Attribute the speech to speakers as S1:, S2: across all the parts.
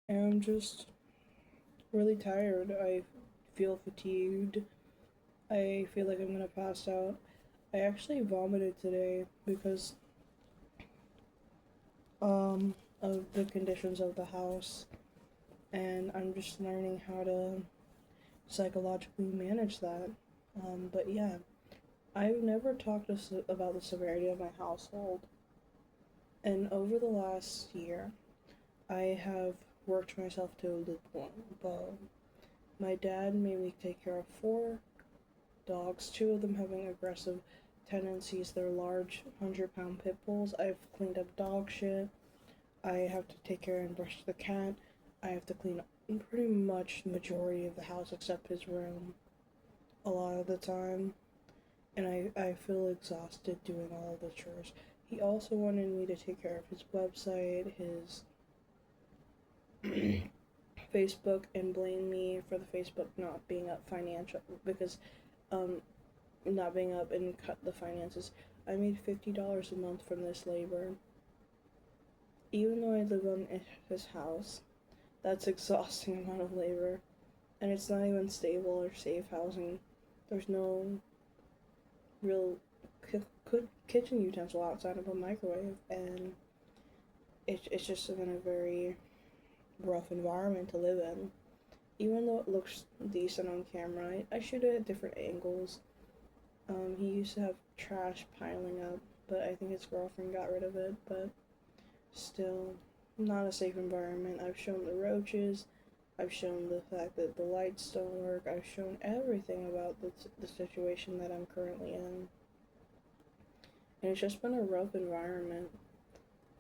S1: I'm just really tired. I feel fatigued. I feel like I'm gonna pass out. I actually vomited today because of the conditions of the house, and I'm just learning how to psychologically manage that. But yeah, I've never talked about the severity of my household, and over the last year, I have worked myself to the point. But my dad made me take care of four dogs, two of them having aggressive tendencies. They're large, 100-pound pit bulls. I've cleaned up dog shit. I have to take care and brush the cat. I have to clean up pretty much the majority of the house except his room a lot of the time. And I feel exhausted doing all of the chores. He also wanted me to take care of his website, his Facebook, and blame me for the Facebook not being up financial because um not being up and cut the finances. I made $50 a month from this labor. Even though I live on his house, that's exhausting amount of labor, and it's not even stable or safe housing. There's no real kitchen utensil outside of a microwave, and it's just in a very rough environment to live in. Even though it looks decent on camera, I shoot it at different angles. He used to have trash piling up, but I think his girlfriend got rid of it. But still, not a safe environment. I've shown the roaches. I've shown the fact that the lights don't work. I've shown everything about the situation that I'm currently in. And it's just been a rough environment,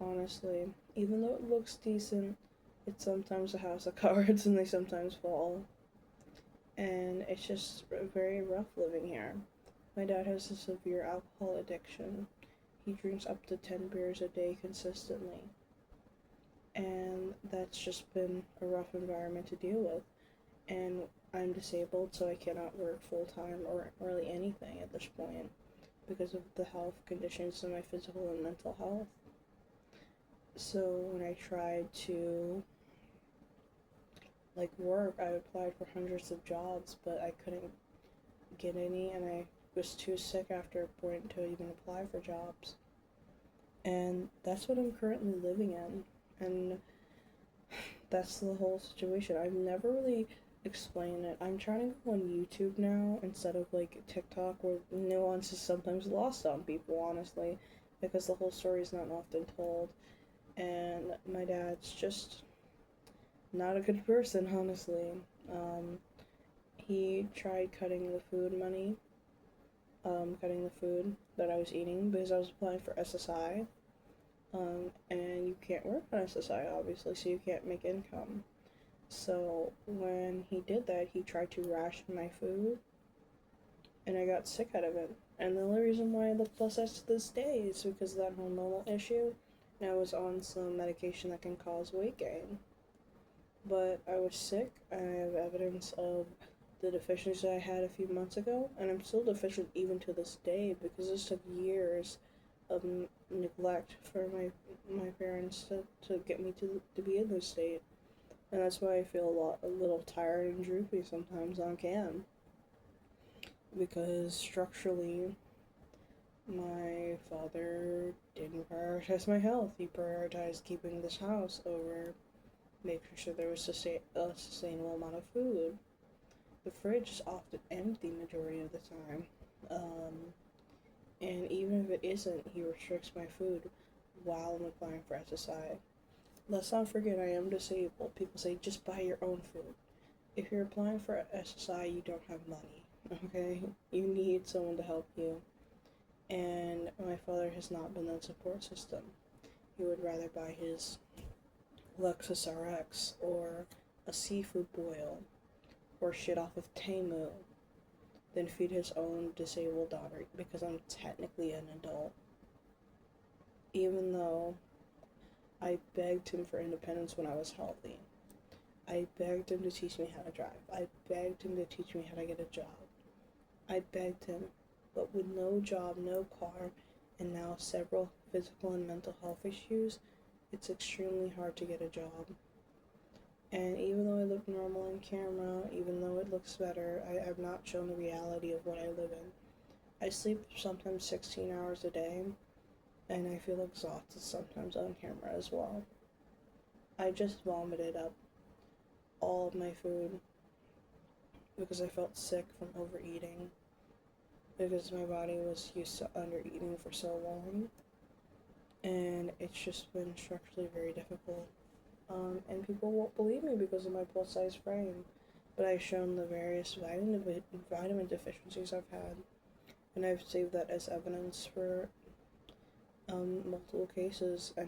S1: honestly. Even though it looks decent, it's sometimes a house of cards and they sometimes fall. And it's just very rough living here. My dad has a severe alcohol addiction. He drinks up to 10 beers a day consistently. And that's just been a rough environment to deal with. And I'm disabled, so I cannot work full time or really anything at this point because of the health conditions and my physical and mental health. So when I tried to work, I applied for hundreds of jobs, but I couldn't get any, and I was too sick after a point to even apply for jobs. And that's what I'm currently living in. And that's the whole situation. I've never really explained it. I'm trying to go on YouTube now instead of TikTok, where nuance is sometimes lost on people, honestly, because the whole story is not often told. And my dad's just not a good person, honestly. Um, he tried cutting the food money, cutting the food that I was eating because I was applying for SSI. And you can't work on SSI, obviously, so you can't make income. So when he did that, he tried to ration my food, and I got sick out of it. And the only reason why I look plus S to this day is because of that hormonal issue, and I was on some medication that can cause weight gain. But I was sick, and I have evidence of the deficiency I had a few months ago, and I'm still deficient even to this day because this took years of neglect for my parents to get me to be in this state. And that's why I feel a little tired and droopy sometimes on cam. Because structurally, my father didn't prioritize my health. He prioritized keeping this house over making sure there was a sustainable amount of food. The fridge is often empty majority of the time. And even if it isn't, he restricts my food while I'm applying for SSI. Let's not forget I am disabled. People say just buy your own food. If you're applying for SSI, you don't have money, okay? You need someone to help you. And my father has not been that support system. He would rather buy his Lexus RX or a seafood boil or shit off of Temu than feed his own disabled daughter because I'm technically an adult. Even though I begged him for independence when I was healthy. I begged him to teach me how to drive. I begged him to teach me how to get a job. I begged him, but with no job, no car, and now several physical and mental health issues, it's extremely hard to get a job. And even though I look normal on camera, even though it looks better, I have not shown the reality of what I live in. I sleep sometimes 16 hours a day, and I feel exhausted sometimes on camera as well. I just vomited up all of my food because I felt sick from overeating, because my body was used to undereating for so long, and it's just been structurally very difficult. And people won't believe me because of my plus size frame, but I've shown the various vitamin deficiencies I've had, and I've saved that as evidence for multiple cases. And